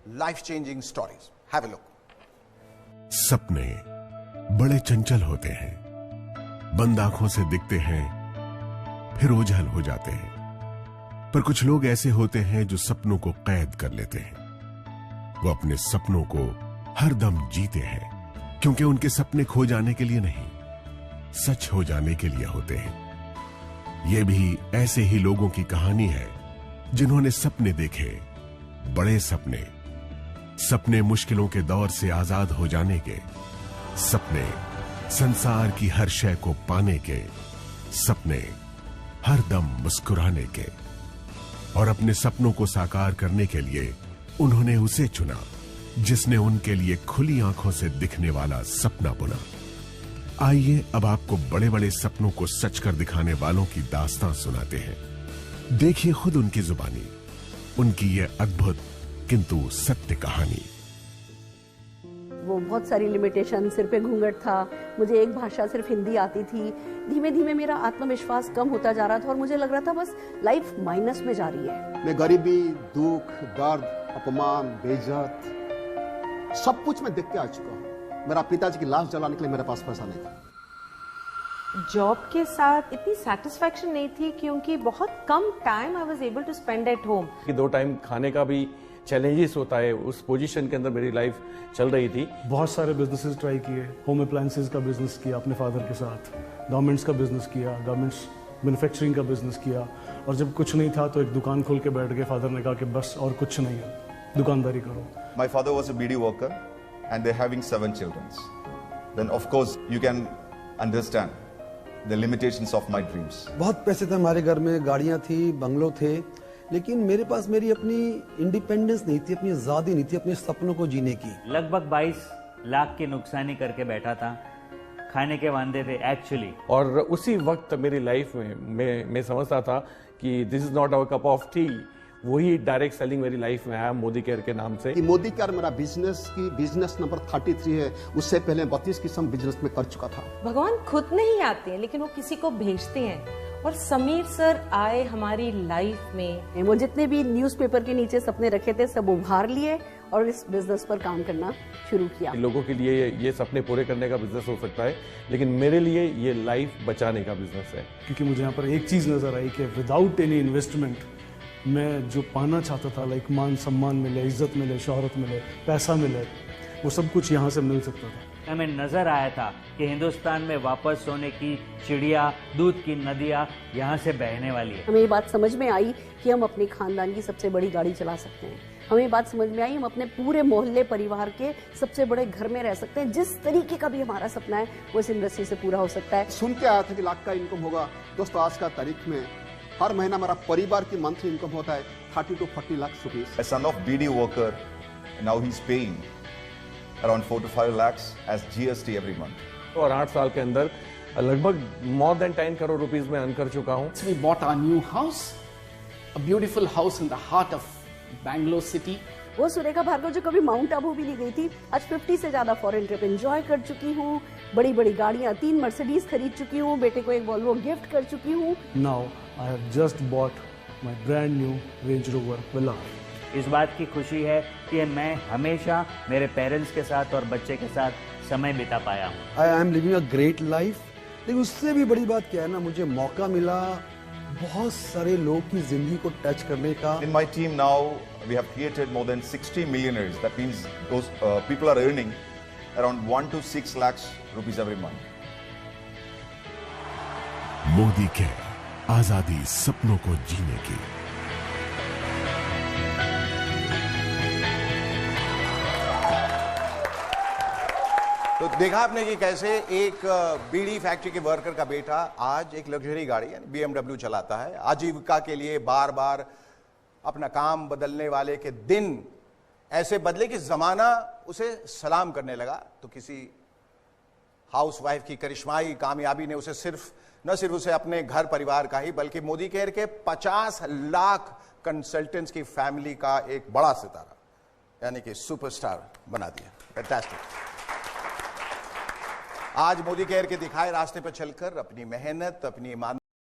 life-changing stories. Have a look. सपने बड़े चंचल होते हैं, बंद आंखों से दिखते हैं, फिर ओझल हो जाते हैं। पर कुछ लोग ऐसे होते हैं जो सपनों को कैद कर लेते हैं। वो अपने सपनों को हर दम जीते हैं, क्योंकि उनके सपने खो जाने के लिए नहीं, सच हो जाने के लिए होते हैं। ये भी ऐसे ही लोगों की कहानी है जिन्होंने सपने देखे, बड़े सपने, सपने मुश्किलों के दौर से आजाद हो जाने के, सपने संसार की हर शय को पाने के, सपने हर दम मुस्कुराने के। और अपने सपनों को साकार करने के लिए उन्होंने उसे चुना जिसने उनके लिए खुली आंखों से दिखने वाला सपना बुना। आइए अब आपको बड़े बड़े सपनों को सच कर दिखाने वालों की दास्तां सुनाते हैं। देखिए खुद उनकी जुबानी उनकी ये अद्भुत किंतु सत्य कहानी। वो बहुत सारी लिमिटेशन, सिर पे घूंघट था, मुझे एक भाषा सिर्फ हिंदी आती थी। धीमे धीमे मेरा आत्मविश्वास कम होता जा रहा था और मुझे लग रहा था बस लाइफ माइनस में जा रही है। मैं गरीबी, दुख, दर्द, अपमान, बेइज्जत सब कुछ मैं देख के आ चुका हूँ। मेरा पिताजी की लाश जलाने के लिए मेरे पास पैसा नहीं था। जॉब के साथ इतनी सेटिस्फैक्शन नहीं थी क्योंकि बहुत कम time I was able to spend at home. कि 2 टाइम खाने का भी चैलेंजेस होता है, उस पोजीशन के अंदर मेरी लाइफ चल रही थी। बहुत सारे बिजनेसेस ट्राई किए, होम अप्लायंसेस का बिजनेस किया अपने फादर के साथ, गारमेंट्स का बिजनेस किया, गारमेंट्स मैन्युफैक्चरिंग का बिजनेस किया। और जब कुछ नहीं था तो एक दुकान खोल के बैठ गए। फादर ने कहा कि बस और कुछ नहीं है, दुकानदारी करो। My father was a BD worker and they're having 7 children. Then of course you can understand the limitations of my dreams. बहुत पैसे थे हमारे घर में, गाड़ियां थी, बंगलो थे, लेकिन मेरे पास मेरी अपनी इंडिपेंडेंस नहीं थी, अपनी आजादी नहीं थी अपने सपनों को जीने की। लगभग 22 लाख की नुकसानी करके बैठा था, खाने के वांदे थे एक्चुअली। और उसी वक्त मेरी लाइफ में मैं समझता था कि this is not our cup of tea. वही डायरेक्ट सेलिंग मेरी लाइफ में आया मोदी केयर के नाम से। मोदी केयर मेरा बिजनेस नंबर 33 है। उससे पहले 32 किस्म बिजनेस में कर चुका था। भगवान खुद नहीं आते हैं लेकिन वो किसी को भेजते हैं और समीर सर आए हमारी लाइफ में। वो जितने भी न्यूज़पेपर के नीचे सपने रखे थे सब उभार लिए और इस बिजनेस पर काम करना शुरू किया। लोगों के लिए ये सपने पूरे करने का बिजनेस हो सकता है, लेकिन मेरे लिए ये लाइफ बचाने का बिजनेस है। क्योंकि मुझे यहाँ पर एक चीज नजर आई कि विदाउट एनी इन्वेस्टमेंट मैं जो पाना चाहता था, लाइक मान सम्मान मिले, इज्जत मिले, शोहरत मिले, पैसा मिले, वो सब कुछ यहाँ से मिल सकता था। हमें नजर आया था कि हिंदुस्तान में वापस सोने की चिड़िया, दूध की नदियाँ यहाँ से बहने वाली है। हमें ये बात समझ में आई कि हम अपने खानदान की सबसे बड़ी गाड़ी चला सकते हैं। हमें ये बात समझ में आई हम अपने पूरे मोहल्ले परिवार के सबसे बड़े घर में रह सकते हैं। जिस तरीके का भी हमारा सपना है वो इस इंडस्ट्री से पूरा हो सकता है। सुन के आया था कि लाख का इनकम होगा। दोस्तों आज का तारीख में हर महीना मेरा परिवार की मंथली इनकम होता है 30 to 40 lakh rupees. A son of BD worker, now he's paying around 4 to 5 lakhs as GST every month. और 8 साल के अंदर लगभग more than 10 करोड़ रुपीस में अर्न कर चुका हूँ। We bought our new house, a beautiful house in the heart of Bangalore city. वो सुरेखा भार्गव जो कभी माउंट आबू भी नहीं गई थी, आज 50 से ज्यादा फॉरेन ट्रिप एंजॉय कर चुकी हूँ। बड़ी बड़ी गाड़ियाँ, 3 मर्सिडीज खरीद चुकी हूँ, बेटे को एक वॉल्वो गिफ्ट कर चुकी हूँ। Now I have just bought my brand new Range Rover Velar. इस बात की खुशी है कि मैं हमेशा मेरे पेरेंट्स के साथ और बच्चे के साथ समय बिता पाया हूँ। I am living a great life. लेकिन उससे भी बड़ी बात क्या है ना, मुझे मौका मिला बहुत सारे लोग की जिंदगी को टच करने का। In my team now, we have created more than 60 millionaires. That means those people are earning around 1 to 6 lakhs rupees every month. Modi care, आजादी सपनों को जीने की। तो देखा आपने कि कैसे एक बीड़ी फैक्ट्री के वर्कर का बेटा आज एक लग्जरी गाड़ी यानी BMW चलाता है। आजीविका के लिए बार बार अपना काम बदलने वाले के दिन ऐसे बदले कि जमाना उसे सलाम करने लगा। तो किसी हाउसवाइफ की करिश्माई कामयाबी ने उसे न सिर्फ उसे अपने घर परिवार का ही बल्कि मोदी केयर के 50 लाख कंसल्टेंट्स की फैमिली का एक बड़ा सितारा यानी कि सुपरस्टार बना दिया। फैंटास्टिक। आज मोदी केयर के दिखाए रास्ते पर चलकर अपनी मेहनत, अपनी ईमानदारी